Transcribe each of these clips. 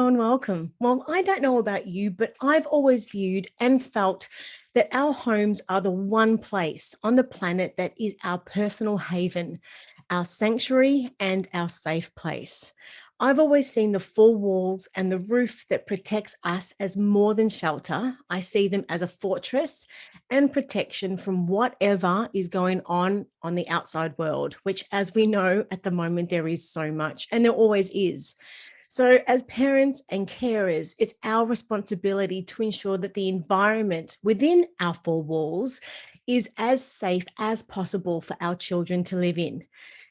and welcome. Well, I don't know about you, but I've always viewed and felt that our homes are the one place on the planet that is our personal haven, our sanctuary, and our safe place. I've always seen the four walls and the roof that protects us as more than shelter. I see them as a fortress and protection from whatever is going on the outside world, which, as we know at the moment, there is so much, and there always is. So, as parents and carers, it's our responsibility to ensure that the environment within our four walls is as safe as possible for our children to live in.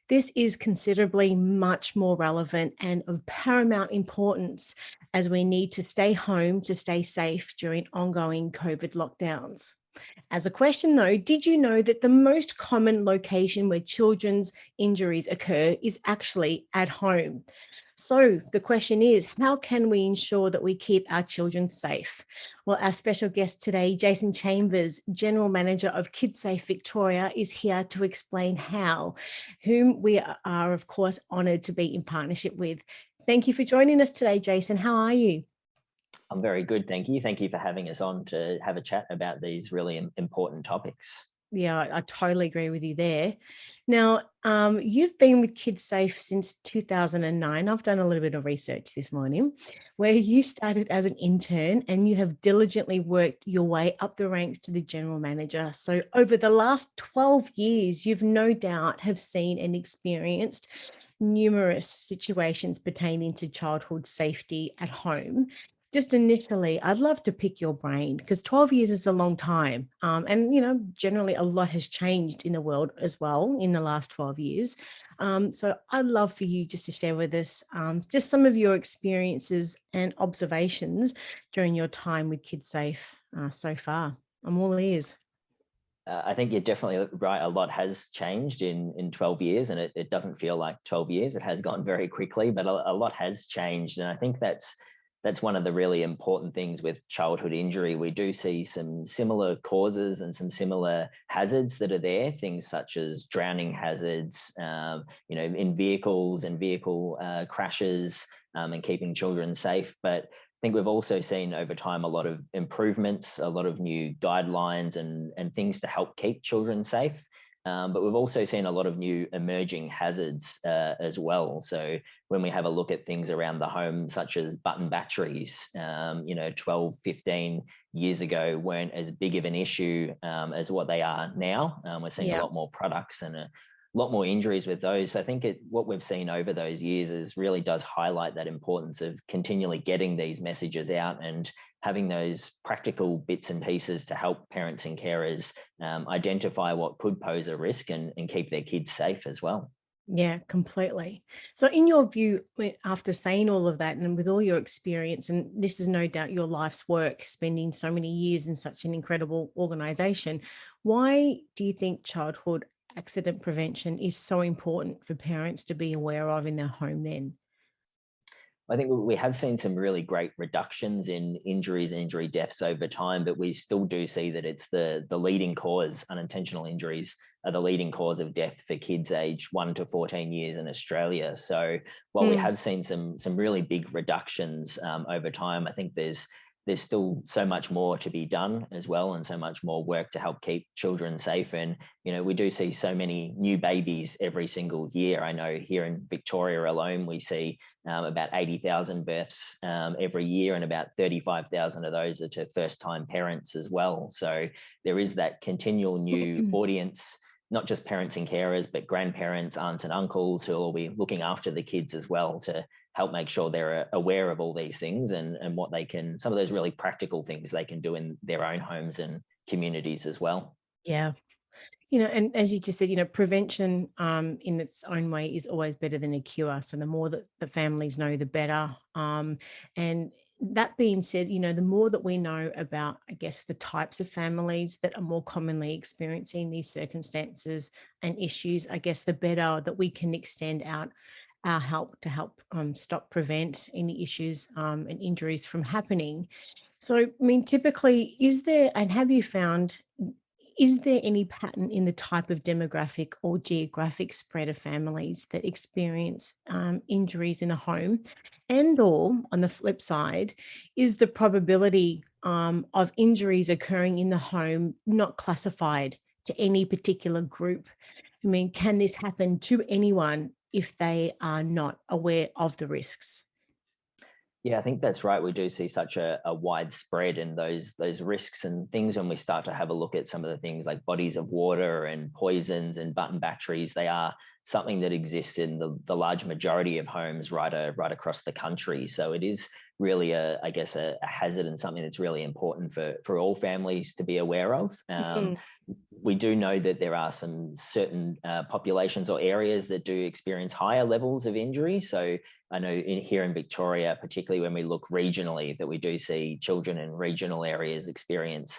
This is considerably much more relevant and of paramount importance as we need to stay home to stay safe during ongoing COVID lockdowns. As a question though, did you know that the most common location where children's injuries occur is actually at home? So the question is, how can we ensure that we keep our children safe? Well, our special guest today, Jason Chambers, General Manager of Kidsafe Victoria, is here to explain how, whom we are, of course, honoured to be in partnership with. Thank you for joining us today, Jason. How are you? I'm very good, thank you. Thank you for having us on to have a chat about these really important topics. Yeah, I totally agree with you there. Now, you've been with KidSafe since 2009. I've done a little bit of research this morning, where you started as an intern and you have diligently worked your way up the ranks to the general manager. So over the last 12 years, you've no doubt have seen and experienced numerous situations pertaining to childhood safety at home. Just initially, I'd love to pick your brain because 12 years is a long time. And, generally a lot has changed in the world as well in the last 12 years. So I'd love for you just to share with us just some of your experiences and observations during your time with KidSafe so far. I'm all ears. I think you're definitely right. A lot has changed in 12 years, and it doesn't feel like 12 years. It has gone very quickly, but a lot has changed. And I think that's one of the really important things with childhood injury. We do see some similar causes and some similar hazards that are there, things such as drowning hazards, in vehicles and vehicle crashes, and keeping children safe. But I think we've also seen over time a lot of improvements, a lot of new guidelines and things to help keep children safe. But we've also seen a lot of new emerging hazards as well. So when we have a look at things around the home, such as button batteries, 12, 15 years ago weren't as big of an issue as what they are now. We're seeing a Yeah. lot more products and a lot more injuries with those. So I think what we've seen over those years is really does highlight that importance of continually getting these messages out and having those practical bits and pieces to help parents and carers identify what could pose a risk and keep their kids safe as well. Yeah, completely. So, in your view, after saying all of that and with all your experience, and this is no doubt your life's work, spending so many years in such an incredible organization, why do you think childhood accident prevention is so important for parents to be aware of in their home then? I think we have seen some really great reductions in injuries and injury deaths over time, but we still do see that it's the leading cause. Unintentional injuries are the leading cause of death for kids aged 1 to 14 years in Australia. So while we Mm, have seen some really big reductions over time, I think there's still so much more to be done as well, and so much more work to help keep children safe. And we do see so many new babies every single year. I know here in Victoria alone, we see about 80,000 births every year, and about 35,000 of those are to first-time parents as well. So there is that continual new audience, not just parents and carers, but grandparents, aunts and uncles who will be looking after the kids as well to help make sure they're aware of all these things and what they can, some of those really practical things they can do in their own homes and communities as well. yeah. And as you just said, prevention in its own way is always better than a cure. So the more that the families know, the better. And that being said, the more that we know about, I guess, the types of families that are more commonly experiencing these circumstances and issues, I guess the better that we can extend out our help to help prevent any issues and injuries from happening. So, I mean, typically, is there, and have you found Is there any pattern in the type of demographic or geographic spread of families that experience injuries in the home? And or on the flip side, is the probability of injuries occurring in the home not classified to any particular group? I mean, can this happen to anyone if they are not aware of the risks? Yeah, I think that's right. We do see such a widespread in those risks and things when we start to have a look at some of the things like bodies of water and poisons and button batteries. They are something that exists in the large majority of homes right across the country. So it is really I guess a hazard and something that's really important for all families to be aware of. Mhm. We do know that there are some certain populations or areas that do experience higher levels of injury. So I know here in Victoria, particularly when we look regionally, that we do see children in regional areas experience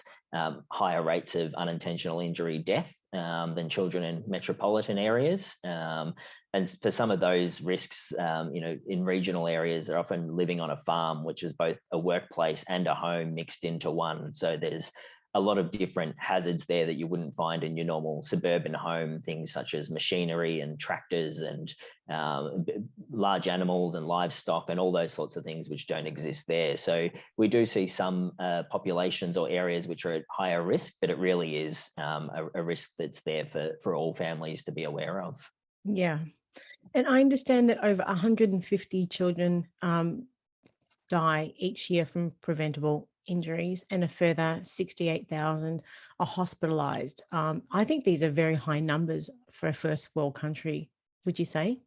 higher rates of unintentional injury death than children in metropolitan areas. And for some of those risks, in regional areas, they're often living on a farm, which is both a workplace and a home mixed into one. So there's a lot of different hazards there that you wouldn't find in your normal suburban home, things such as machinery and tractors and large animals and livestock and all those sorts of things which don't exist there. So we do see some populations or areas which are at higher risk, but it really is a risk that's there for all families to be aware of. Yeah. And I understand that over 150 children die each year from preventable injuries, and a further 68,000 are hospitalized. I think these are very high numbers for a first world country, would you say?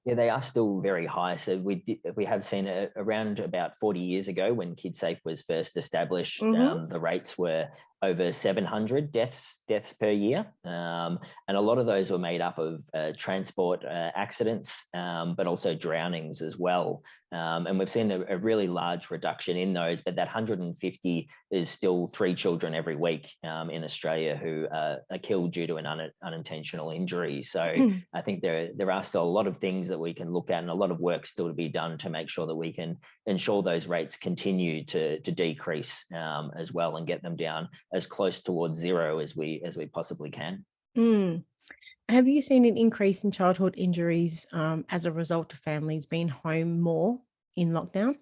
Yeah, they are still very high. So we have seen around about 40 years ago when KidSafe was first established, Hmm. the rates were over 700 deaths per year, and a lot of those were made up of transport accidents, but also drownings as well. And we've seen a really large reduction in those, but that 150 is still 3 children every week in Australia who are killed due to an unintentional injury. So I think there are still a lot of things that we can look at and a lot of work still to be done to make sure that we can ensure those rates continue to decrease as well and get them down as close towards zero as we possibly can. Mm. Have you seen an increase in childhood injuries as a result of families being home more in lockdown?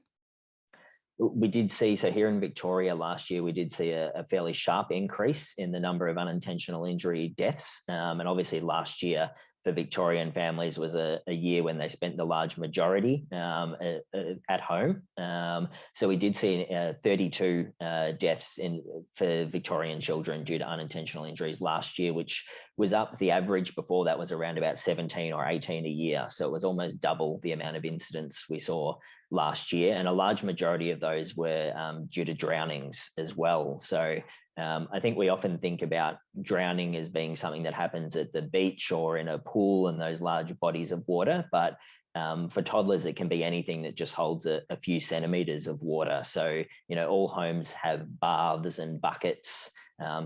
We did see, so here in Victoria last year, we did see a fairly sharp increase in the number of unintentional injury deaths. And obviously last year for Victorian families was a year when they spent the large majority at home. So we did see 32 deaths for Victorian children due to unintentional injuries last year, which was up. The average before that was around about 17 or 18 a year. So it was almost double the amount of incidents we saw last year, and a large majority of those were due to drownings as well. So I think we often think about drowning as being something that happens at the beach or in a pool and those large bodies of water, but for toddlers, it can be anything that just holds a few centimeters of water. So, all homes have baths and buckets.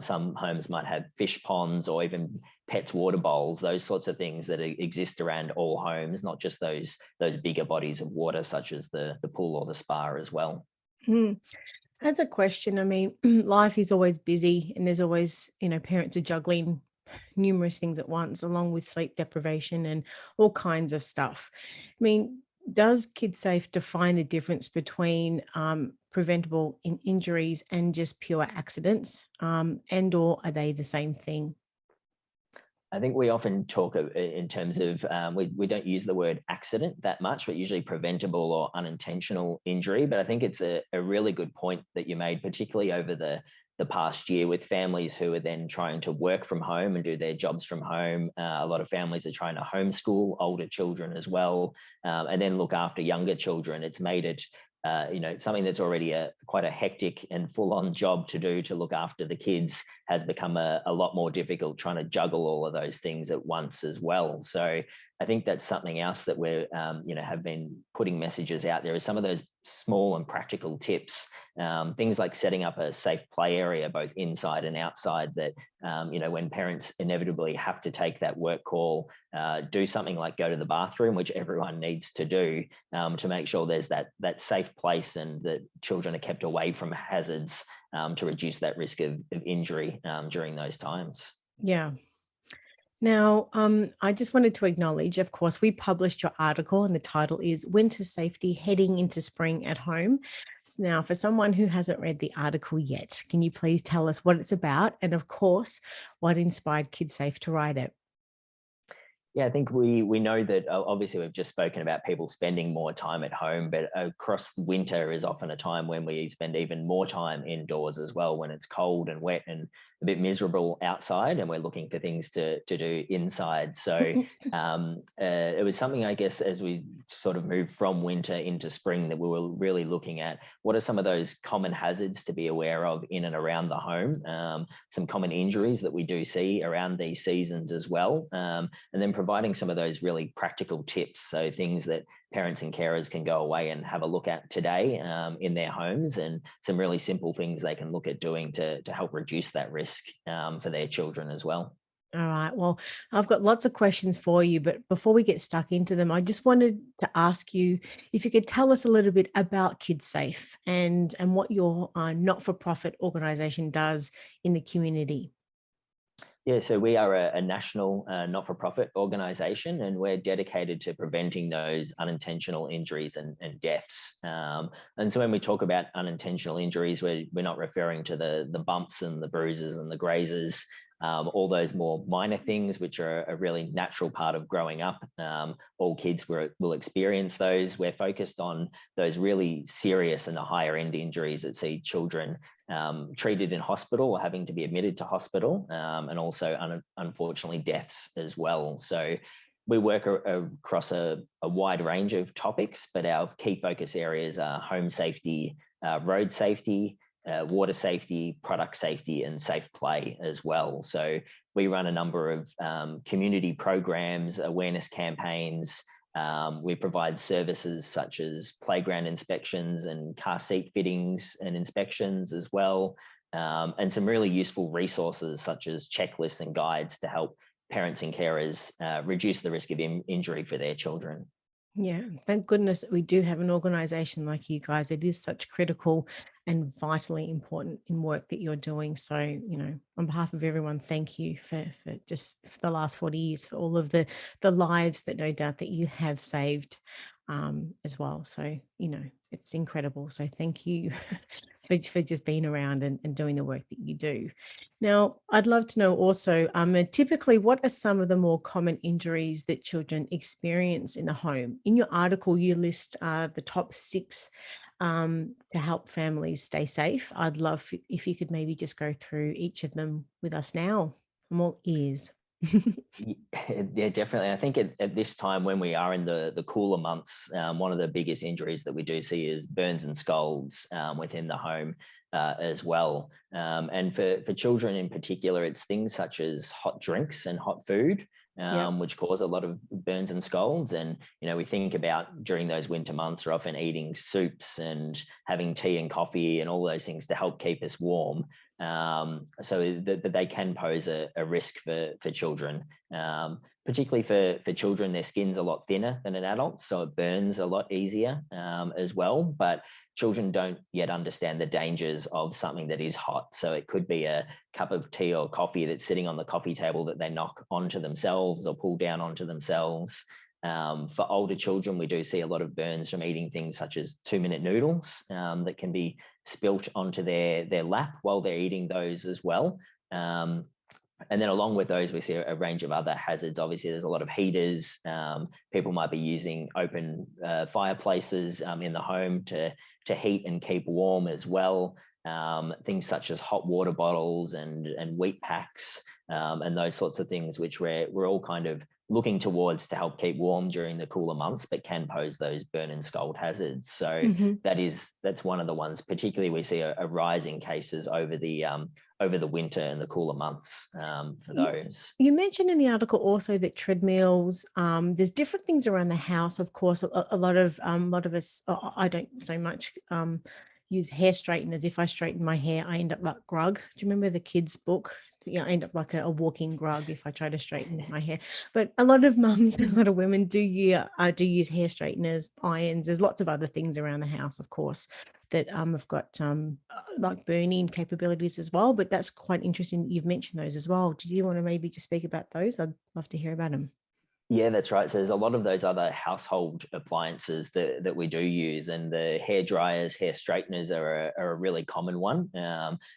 Some homes might have fish ponds or even pets water bowls, those sorts of things that exist around all homes, not just those bigger bodies of water such as the pool or the spa as well. Mm. As a question, I mean, life is always busy and there's always, parents are juggling numerous things at once, along with sleep deprivation and all kinds of stuff. I mean, does KidSafe define the difference between preventable injuries and just pure accidents, and or are they the same thing? I think we often talk in terms of we don't use the word accident that much, but usually preventable or unintentional injury. But I think it's a really good point that you made, particularly over the past year with families who are then trying to work from home and do their jobs from home. A lot of families are trying to homeschool older children as well, and then look after younger children. It's made it something that's already quite a hectic and full-on job to do to look after the kids has become a lot more difficult trying to juggle all of those things at once as well. So I think that's something else that we're, have been putting messages out there, is some of those small and practical tips, things like setting up a safe play area, both inside and outside, that, when parents inevitably have to take that work call, do something like go to the bathroom, which everyone needs to do, to make sure there's that safe place and that children are kept away from hazards, to reduce that risk of injury during those times. Yeah. Now, I just wanted to acknowledge, of course, we published your article and the title is Winter Safety Heading into Spring at Home. Now, for someone who hasn't read the article yet, can you please tell us what it's about? And of course, what inspired Kidsafe to write it? Yeah, I think we know that obviously we've just spoken about people spending more time at home, but across winter is often a time when we spend even more time indoors as well, when it's cold and wet and a bit miserable outside, and we're looking for things to do inside. So it was something, I guess, as we sort of moved from winter into spring, that we were really looking at what are some of those common hazards to be aware of in and around the home, some common injuries that we do see around these seasons as well, and then providing some of those really practical tips, so things that parents and carers can go away and have a look at today in their homes, and some really simple things they can look at doing to help reduce that risk for their children as well. All right. Well, I've got lots of questions for you, but before we get stuck into them, I just wanted to ask you if you could tell us a little bit about KidSafe and what your not-for-profit organization does in the community. Yeah, so we are a national not-for-profit organisation, and we're dedicated to preventing those unintentional injuries and deaths. And so when we talk about unintentional injuries, we're not referring to the bumps and the bruises and the grazes, all those more minor things, which are a really natural part of growing up. All kids will experience those. We're focused on those really serious and the higher end injuries that see children treated in hospital or having to be admitted to hospital, and also unfortunately deaths as well. So we work across a wide range of topics, but our key focus areas are home safety, road safety, water safety, product safety, and safe play as well. So we run a number of community programs, awareness campaigns. We provide services such as playground inspections and car seat fittings and inspections as well, and some really useful resources such as checklists and guides to help parents and carers reduce the risk of injury for their children. Yeah, thank goodness that we do have an organization like you guys. It is such critical and vitally important in work that you're doing. So, on behalf of everyone, thank you for just for the last 40 years, for all of the lives that no doubt that you have saved as well. So, it's incredible. So thank you for just being around and doing the work that you do. Now, I'd love to know also, typically, what are some of the more common injuries that children experience in the home? In your article, you list the top 6 to help families stay safe. I'd love if you could maybe just go through each of them with us now. I'm all ears. Yeah, definitely. I think at this time, when we are in the cooler months, one of the biggest injuries that we do see is burns and scalds within the home as well. And for children in particular, it's things such as hot drinks and hot food, which cause a lot of burns and scalds. And, we think about during those winter months, we're often eating soups and having tea and coffee and all those things to help keep us warm. So that they can pose a risk for children, particularly for children. Their skin's a lot thinner than an adult, so it burns a lot easier as well. But children don't yet understand the dangers of something that is hot. So it could be a cup of tea or coffee that's sitting on the coffee table that they knock onto themselves or pull down onto themselves. For older children, we do see a lot of burns from eating things such as 2-minute noodles that can be spilt onto their lap while they're eating those as well. And then along with those, we see a range of other hazards. Obviously, there's a lot of heaters. People might be using open fireplaces in the home to heat and keep warm as well. Things such as hot water bottles and wheat packs and those sorts of things, which we're all kind of looking towards to help keep warm during the cooler months, but can pose those burn and scald hazards. So Mhm. that's one of the ones, particularly we see a rise in cases over the winter and the cooler months for those. You mentioned in the article also that treadmills, there's different things around the house. Of course, a lot of us, I don't so much use hair straighteners. If I straighten my hair, I end up like Grug. Do you remember the kids' book? Yeah, I end up like a walking Grug if I try to straighten my hair. But a lot of mums, a lot of women do use hair straighteners, irons. There's lots of other things around the house, of course, that have got like burning capabilities as well. But that's quite interesting that you've mentioned those as well. Did you want to maybe just speak about those? I'd love to hear about them. Yeah, that's right. So there's a lot of those other household appliances that we do use, and the hair dryers, hair straighteners are a really common one,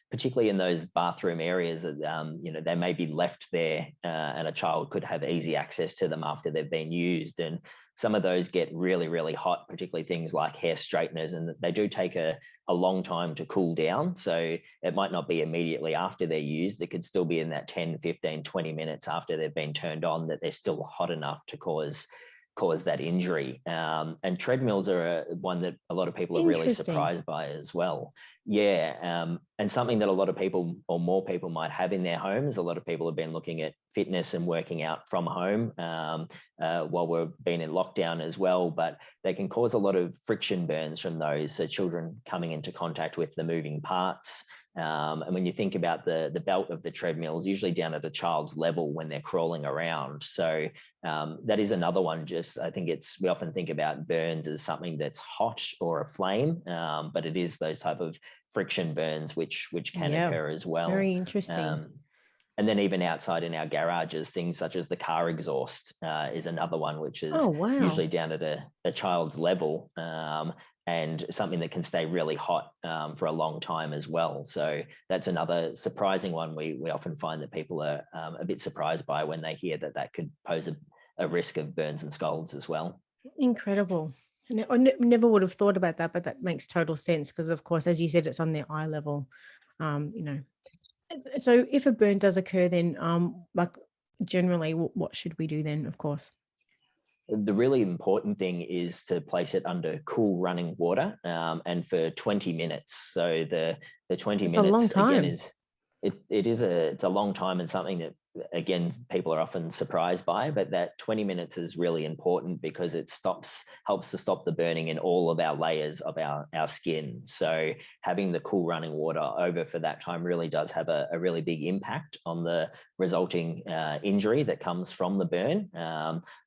particularly in those bathroom areas that they may be left there, and a child could have easy access to them after they've been used. And some of those get really, really hot, particularly things like hair straighteners, and they do take a long time to cool down. So it might not be immediately after they're used. It could still be in that 10, 15, 20 minutes after they've been turned on that they're still hot enough to cause that injury. And treadmills are one that a lot of people are really Interesting. surprised by as well. Yeah, and something that a lot of people, or more people, might have in their homes. A lot of people have been looking at fitness and working out from home while we've been in lockdown as well, but they can cause a lot of friction burns from those. So children coming into contact with the moving parts. And when you think about the belt of the treadmill is usually down at a child's level when they're crawling around. So that is another one. I think we often think about burns as something that's hot or a flame, but it is those type of friction burns which can Yeah, occur as well. very interesting. And then even outside in our garages, things such as the car exhaust is another one, which is Oh, wow. usually down at a child's level, and something that can stay really hot for a long time as well. So that's another surprising one we often find that people are a bit surprised by when they hear that could pose a risk of burns and scalds as well. Incredible. I never would have thought about that, but that makes total sense because, of course, as you said, it's on their eye level. You know, so if a burn does occur, then like generally, what should we do then? Of course, The really important thing is to place it under cool running water, and for 20 minutes. So the 20 it's a long minutes again time. is it's a long time, and something that again people are often surprised by, but that 20 minutes is really important because it helps to stop the burning in all of our layers of our skin. So having the cool running water over for that time really does have a really big impact on the resulting injury that comes from the burn.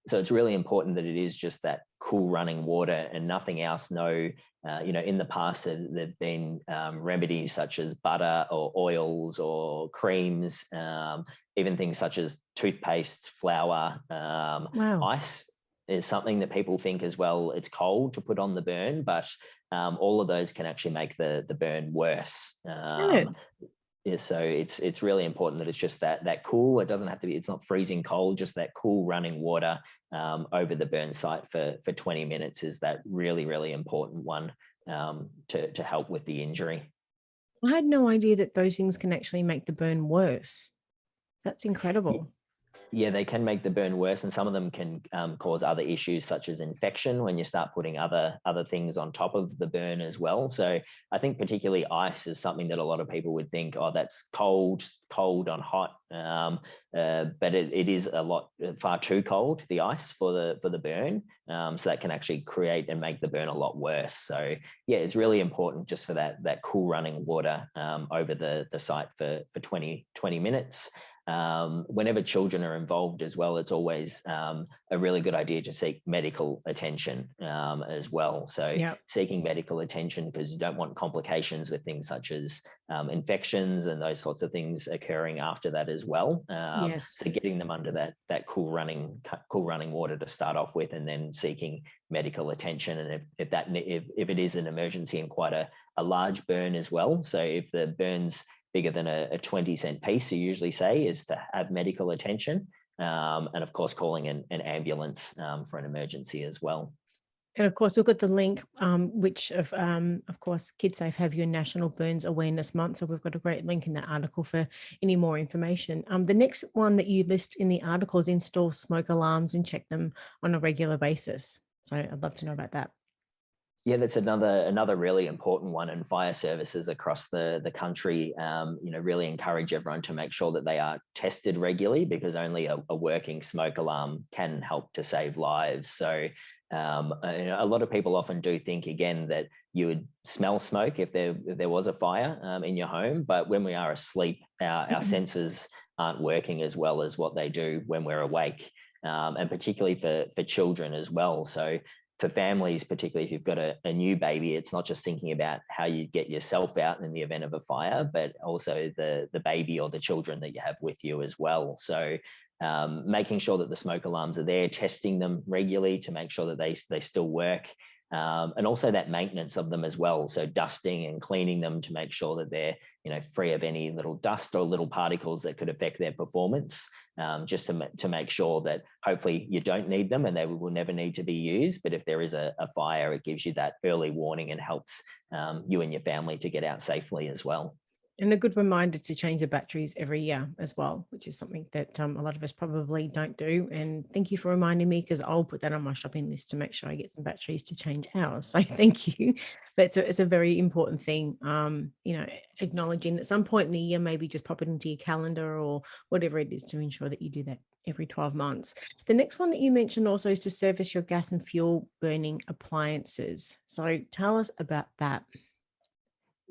So it's really important that it is just that cool running water and nothing else. No, in the past there've been remedies such as butter or oils or creams, even things such as toothpaste, flour, Wow. ice is something that people think as well. It's cold to put on the burn, but all of those can actually make the burn worse. Good. Yeah, so it's really important that it's just that cool. It doesn't have to be. It's not freezing cold. Just that cool running water over the burn site for 20 minutes is that really, really important one to help with the injury. I had no idea that those things can actually make the burn worse. That's incredible. Yeah, they can make the burn worse, and some of them can cause other issues such as infection when you start putting other things on top of the burn as well. So I think particularly ice is something that a lot of people would think, oh, that's cold on hot, but it is a lot far too cold, the ice for the burn. So that can actually create and make the burn a lot worse. So yeah, it's really important just for that cool running water over the site for 20 minutes. Whenever children are involved as well, it's always a really good idea to seek medical attention as well. So Yeah. seeking medical attention because you don't want complications with things such as infections and those sorts of things occurring after that as well. Yes. So getting them under that cool running water to start off with, and then seeking medical attention. And if it is an emergency and quite a large burn as well. So if the burn's bigger than a 20-cent piece, you usually say, is to have medical attention. And of course, calling an ambulance for an emergency as well. And of course, we've got the link, which of course, KidSafe have your National Burns Awareness Month. So we've got a great link in that article for any more information. The next one that you list in the article is install smoke alarms and check them on a regular basis. So I'd love to know about that. Yeah, that's another really important one. And fire services across the country, really encourage everyone to make sure that they are tested regularly, because only a working smoke alarm can help to save lives. So a lot of people often do think, again, that you would smell smoke if there was a fire in your home, but when we are asleep, our senses aren't working as well as what they do when we're awake, and particularly for children as well. So for families, particularly if you've got a new baby, it's not just thinking about how you get yourself out in the event of a fire, but also the baby or the children that you have with you as well. So making sure that the smoke alarms are there, testing them regularly to make sure that they still work, and also that maintenance of them as well. So dusting and cleaning them to make sure that they're free of any little dust or little particles that could affect their performance, just to make sure that hopefully you don't need them and they will never need to be used. But if there is a fire, it gives you that early warning and helps you and your family to get out safely as well. And a good reminder to change the batteries every year as well, which is something that a lot of us probably don't do. And thank you for reminding me, because I'll put that on my shopping list to make sure I get some batteries to change ours. So thank you. But it's a very important thing, acknowledging at some point in the year, maybe just pop it into your calendar or whatever it is to ensure that you do that every 12 months. The next one that you mentioned also is to service your gas and fuel burning appliances. So tell us about that.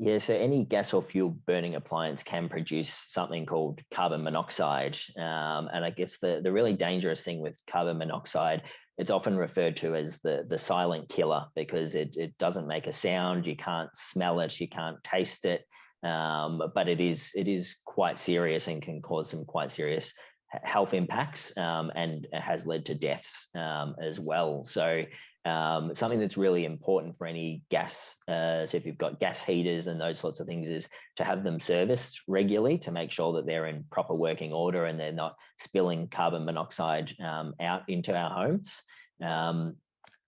Yeah, so any gas or fuel burning appliance can produce something called carbon monoxide. And I guess the really dangerous thing with carbon monoxide, it's often referred to as the silent killer, because it doesn't make a sound, you can't smell it, you can't taste it, but it is quite serious and can cause some quite serious health impacts, and has led to deaths as well. So something that's really important for any gas, so if you've got gas heaters and those sorts of things, is to have them serviced regularly to make sure that they're in proper working order and they're not spilling carbon monoxide out into our homes. And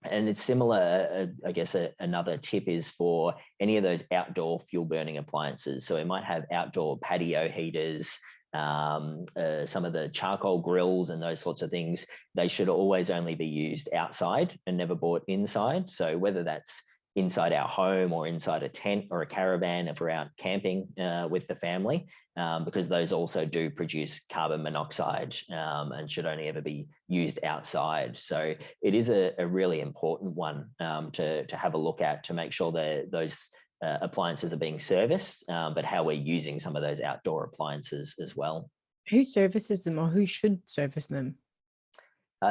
it's similar, I guess another tip is for any of those outdoor fuel burning appliances. So it might have outdoor patio heaters, some of the charcoal grills and those sorts of things. They should always only be used outside and never bought inside. So whether that's inside our home or inside a tent or a caravan if we're out camping with the family, because those also do produce carbon monoxide, and should only ever be used outside. So it is a really important one to have a look at, to make sure that those appliances are being serviced, but how we're using some of those outdoor appliances as well. Who services them, or who should service them?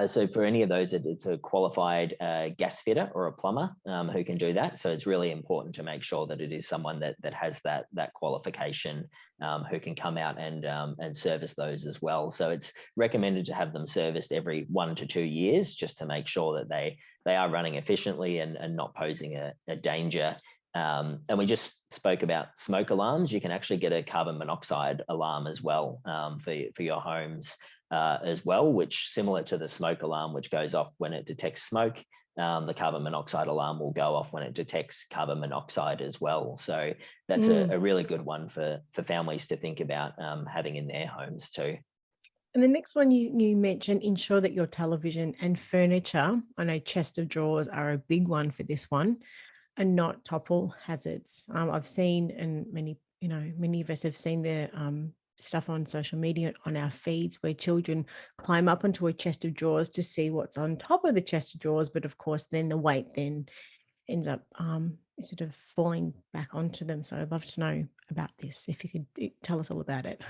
So for any of those, it's a qualified gas fitter or a plumber who can do that. So it's really important to make sure that it is someone that has that qualification, who can come out and service those as well. So it's recommended to have them serviced every 1 to 2 years, just to make sure that they are running efficiently and not posing a danger. And we just spoke about smoke alarms. You can actually get a carbon monoxide alarm as well, for your homes as well, which, similar to the smoke alarm, which goes off when it detects smoke, the carbon monoxide alarm will go off when it detects carbon monoxide as well. So that's a really good one for families to think about having in their homes too. And the next one you mentioned, ensure that your television and furniture, I know chest of drawers are a big one for this one, and not topple hazards. I've seen, and many of us have seen the stuff on social media on our feeds where children climb up onto a chest of drawers to see what's on top of the chest of drawers, but of course then the weight then ends up sort of falling back onto them. So I'd love to know about this, if you could tell us all about it.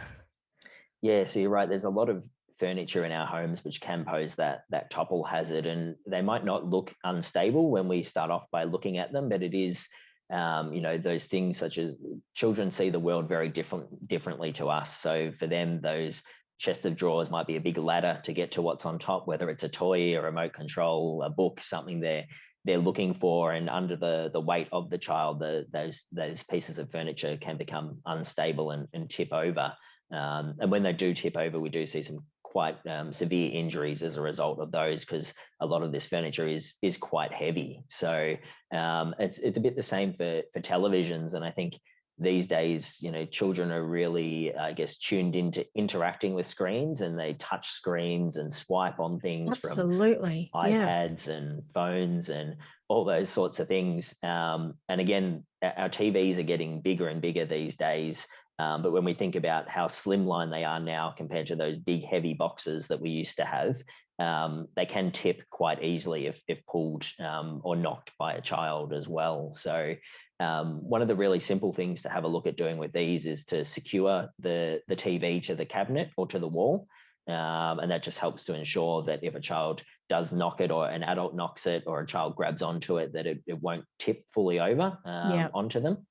Yeah, so you're right. There's a lot of furniture in our homes which can pose that topple hazard, and they might not look unstable when we start off by looking at them, but it is, those things, such as children see the world very differently to us. So for them, those chest of drawers might be a big ladder to get to what's on top, whether it's a toy, a remote control, a book, something they're looking for, and under the weight of the child, those pieces of furniture can become unstable and tip over. And when they do tip over, we do see some quite severe injuries as a result of those, because a lot of this furniture is quite heavy. So it's a bit the same for televisions. And I think these days, you know, children are really, I guess, tuned into interacting with screens, and they touch screens and swipe on things from Absolutely. Yeah. iPads and phones and all those sorts of things. And again, our TVs are getting bigger and bigger these days. But when we think about how slimline they are now compared to those big heavy boxes that we used to have, they can tip quite easily if pulled or knocked by a child as well. So one of the really simple things to have a look at doing with these is to secure the TV to the cabinet or to the wall. And that just helps to ensure that if a child does knock it, or an adult knocks it, or a child grabs onto it, that it won't tip fully over onto them.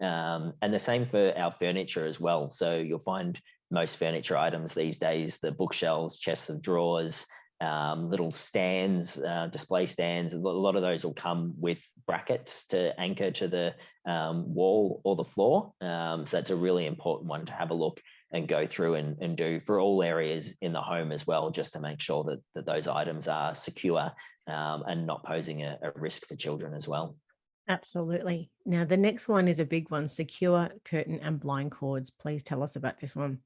And the same for our furniture as well. So you'll find most furniture items these days, the bookshelves, chests of drawers, little stands, display stands, a lot of those will come with brackets to anchor to the wall or the floor. So that's a really important one to have a look and go through and do for all areas in the home as well, just to make sure that those items are secure and not posing a risk for children as well. Absolutely. Now, the next one is a big one: secure curtain and blind cords. Please tell us about this one.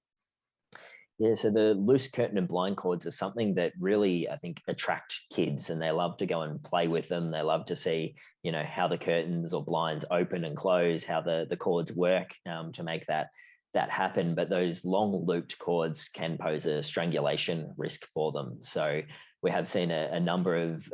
Yeah, so the loose curtain and blind cords are something that really, I think, attract kids, and they love to go and play with them. They love to see, you know, how the curtains or blinds open and close, how the cords work to make that happen. But those long looped cords can pose a strangulation risk for them. So we have seen a number of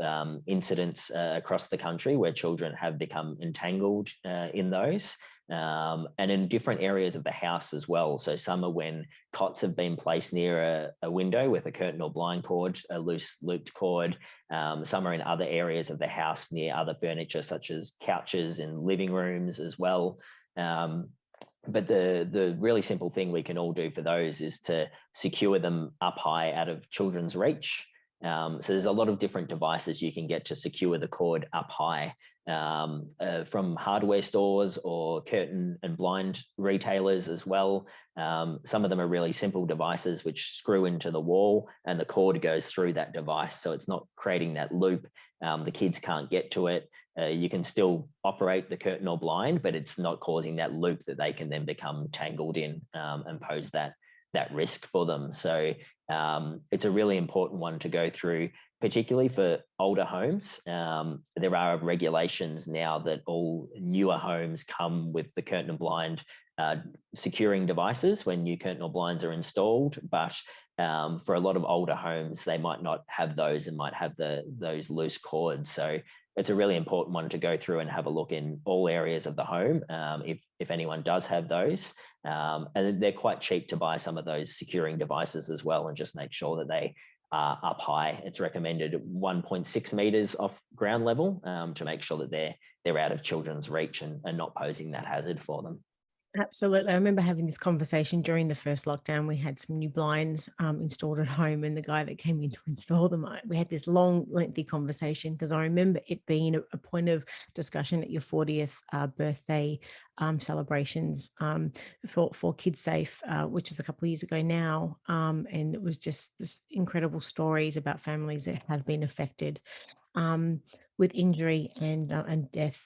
incidents across the country where children have become entangled in those. And in different areas of the house as well. So some are when cots have been placed near a window with a curtain or blind cord, a loose looped cord. Some are in other areas of the house near other furniture, such as couches in living rooms as well. But the really simple thing we can all do for those is to secure them up high out of children's reach. So there's a lot of different devices you can get to secure the cord up high, from hardware stores or curtain and blind retailers as well. Some of them are really simple devices which screw into the wall and the cord goes through that device. So it's not creating that loop. The kids can't get to it. You can still operate the curtain or blind, but it's not causing that loop that they can then become tangled in and pose that risk for them. So it's a really important one to go through, particularly for older homes. There are regulations now that all newer homes come with the curtain and blind securing devices when new curtain or blinds are installed. But for a lot of older homes, they might not have those and might have those loose cords. So it's a really important one to go through and have a look in all areas of the home if anyone does have those. And they're quite cheap to buy some of those securing devices as well, and just make sure that they are up high. It's recommended 1.6 meters off ground level to make sure that they're out of children's reach and not posing that hazard for them. Absolutely. I remember having this conversation during the first lockdown. We had some new blinds installed at home, and the guy that came in to install them, we had this long, lengthy conversation, because I remember it being a point of discussion at your 40th birthday celebrations for Kidsafe, which is a couple of years ago now. And it was just this incredible stories about families that have been affected with injury and death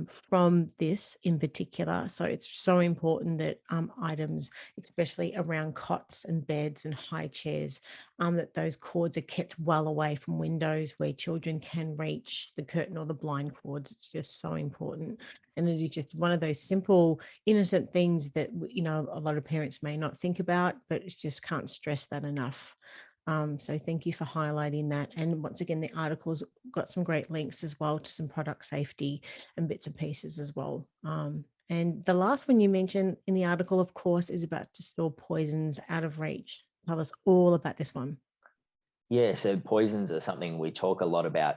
from this in particular. So it's so important that items, especially around cots and beds and high chairs, that those cords are kept well away from windows where children can reach the curtain or the blind cords. It's just so important. And it is just one of those simple, innocent things that, you know, a lot of parents may not think about, but it's just can't stress that enough. So thank you for highlighting that. And once again, the article's got some great links as well to some product safety and bits and pieces as well. And the last one you mentioned in the article, of course, is about to store poisons out of reach. Tell us all about this one. Yeah, so poisons are something we talk a lot about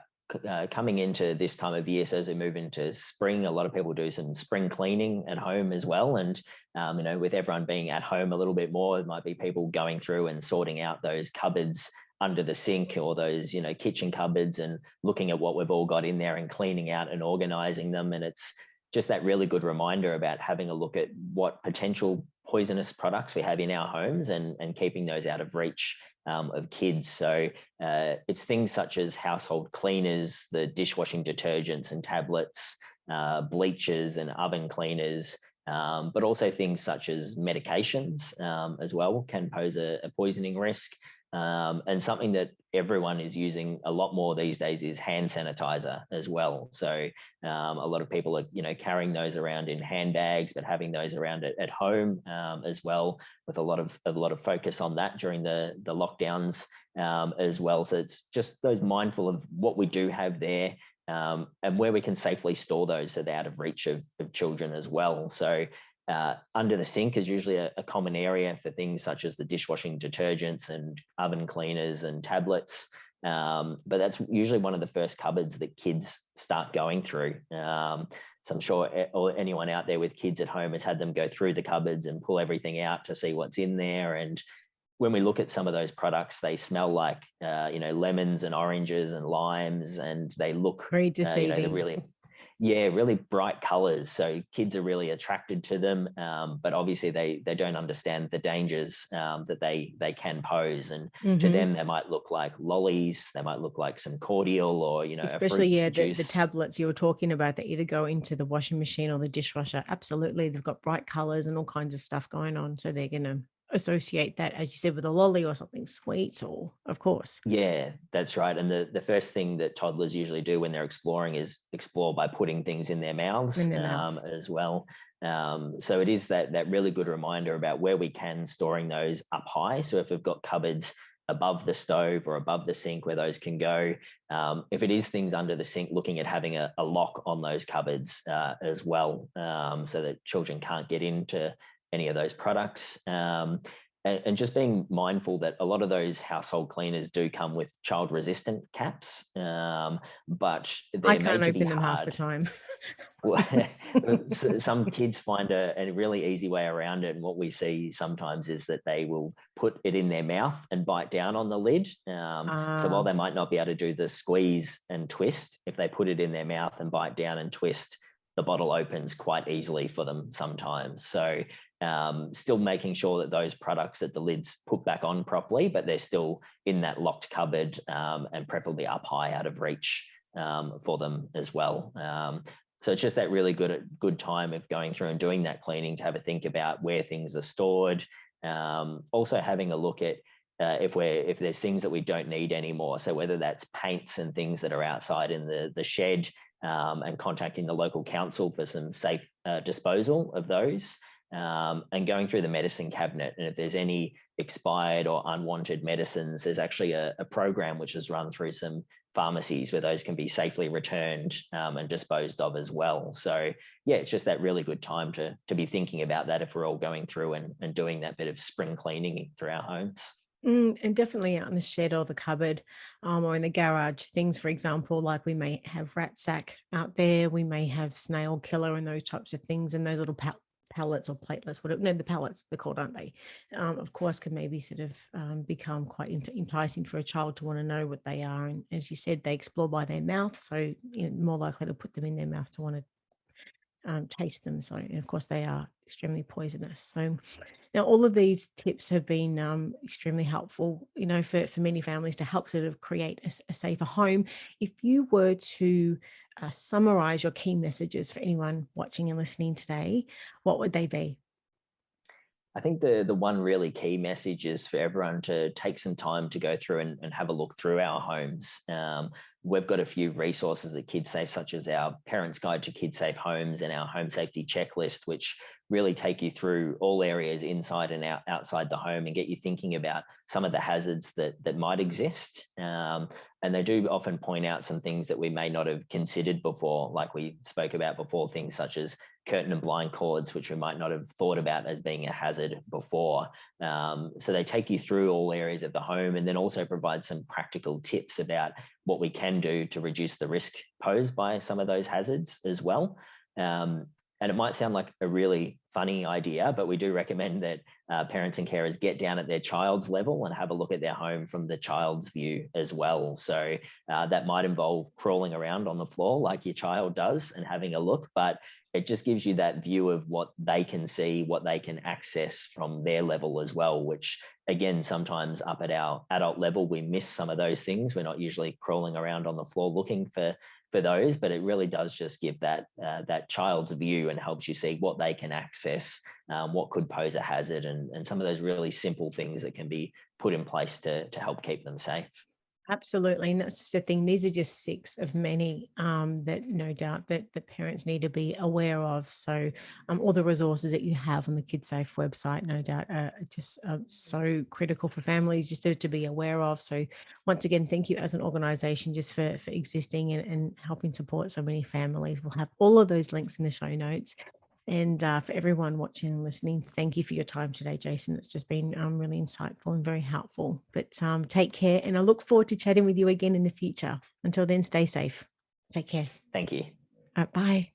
coming into this time of year. So as we move into spring, a lot of people do some spring cleaning at home as well. And, you know, with everyone being at home a little bit more, it might be people going through and sorting out those cupboards under the sink, or those, you know, kitchen cupboards, and looking at what we've all got in there and cleaning out and organizing them. And it's just that really good reminder about having a look at what potential poisonous products we have in our homes and keeping those out of reach of kids. So it's things such as household cleaners, the dishwashing detergents and tablets, bleachers and oven cleaners, but also things such as medications as well can pose a poisoning risk. And something that everyone is using a lot more these days is hand sanitizer as well. So a lot of people are, carrying those around in handbags, but having those around at home as well, with a lot of focus on that during the lockdowns as well. So it's just those mindful of what we do have there. And where we can safely store those so they're out of reach of children as well. So under the sink is usually a common area for things such as the dishwashing detergents and oven cleaners and tablets. But that's usually one of the first cupboards that kids start going through. So I'm sure anyone out there with kids at home has had them go through the cupboards and pull everything out to see what's in there. And when we look at some of those products, they smell like, lemons and oranges and limes, and they look very deceiving. they're really bright colors. So kids are really attracted to them, but obviously they don't understand the dangers that they can pose. And to them, they might look like lollies, they might look like some cordial, or especially a fruit juice. The tablets you were talking about that either go into the washing machine or the dishwasher. Absolutely, they've got bright colors and all kinds of stuff going on, so they're going to associate that, as you said, with a lolly or something sweet, or of course. Yeah, that's right. And the first thing that toddlers usually do when they're exploring is explore by putting things in their mouths, as well. So it is that really good reminder about where we can storing those up high. So if we've got cupboards above the stove or above the sink where those can go, if it is things under the sink, looking at having a lock on those cupboards as well, so that children can't get into any of those products. And just being mindful that a lot of those household cleaners do come with child resistant caps, but they're I can't made to be open them hard. half the time. Well, some kids find a really easy way around it. And what we see sometimes is that they will put it in their mouth and bite down on the lid. So while they might not be able to do the squeeze and twist, if they put it in their mouth and bite down and twist, the bottle opens quite easily for them sometimes. So still making sure that those products, that the lid's put back on properly, but they're still in that locked cupboard, and preferably up high out of reach for them as well. So it's just that really good time of going through and doing that cleaning to have a think about where things are stored. Also having a look at if there's things that we don't need anymore. So whether that's paints and things that are outside in the shed, and contacting the local council for some safe disposal of those, and going through the medicine cabinet. And if there's any expired or unwanted medicines, there's actually a program which is run through some pharmacies where those can be safely returned and disposed of as well. So yeah, it's just that really good time to be thinking about that if we're all going through and doing that bit of spring cleaning through our homes. And definitely out in the shed or the cupboard, or in the garage, things, for example, like we may have rat sack out there, we may have snail killer and those types of things, and those little pellets or platelets, whatever, no, the pellets they're called, aren't they? Of course, can maybe sort of become quite enticing for a child to want to know what they are. And as you said, they explore by their mouth, so more likely to put them in their mouth to want to taste them. So, and of course, they are extremely poisonous. So now all of these tips have been extremely helpful, for many families to help sort of create a safer home. If you were to summarize your key messages for anyone watching and listening today, what would they be? I think the one really key message is for everyone to take some time to go through and have a look through our homes. We've got a few resources at Kidsafe, such as our Parents Guide to Kidsafe Homes and our Home Safety Checklist, which really take you through all areas inside and outside the home and get you thinking about some of the hazards that might exist. And they do often point out some things that we may not have considered before, like we spoke about before, things such as curtain and blind cords, which we might not have thought about as being a hazard before. So they take you through all areas of the home and then also provide some practical tips about what we can do to reduce the risk posed by some of those hazards as well. And it might sound like a really funny idea, but we do recommend that parents and carers get down at their child's level and have a look at their home from the child's view as well. So that might involve crawling around on the floor like your child does and having a look, but it just gives you that view of what they can see, what they can access from their level as well, which again, sometimes up at our adult level, we miss some of those things. We're not usually crawling around on the floor looking for those, but it really does just give that that child's view and helps you see what they can access, what could pose a hazard, and some of those really simple things that can be put in place to help keep them safe. Absolutely. And that's just the thing. These are just six of many that no doubt that the parents need to be aware of. So all the resources that you have on the Kidsafe website, no doubt, are just so critical for families just to be aware of. So once again, thank you as an organization just for existing and helping support so many families. We'll have all of those links in the show notes. And for everyone watching and listening, thank you for your time today, Jason. It's just been really insightful and very helpful. But take care, and I look forward to chatting with you again in the future. Until then, stay safe. Take care. Thank you. Bye.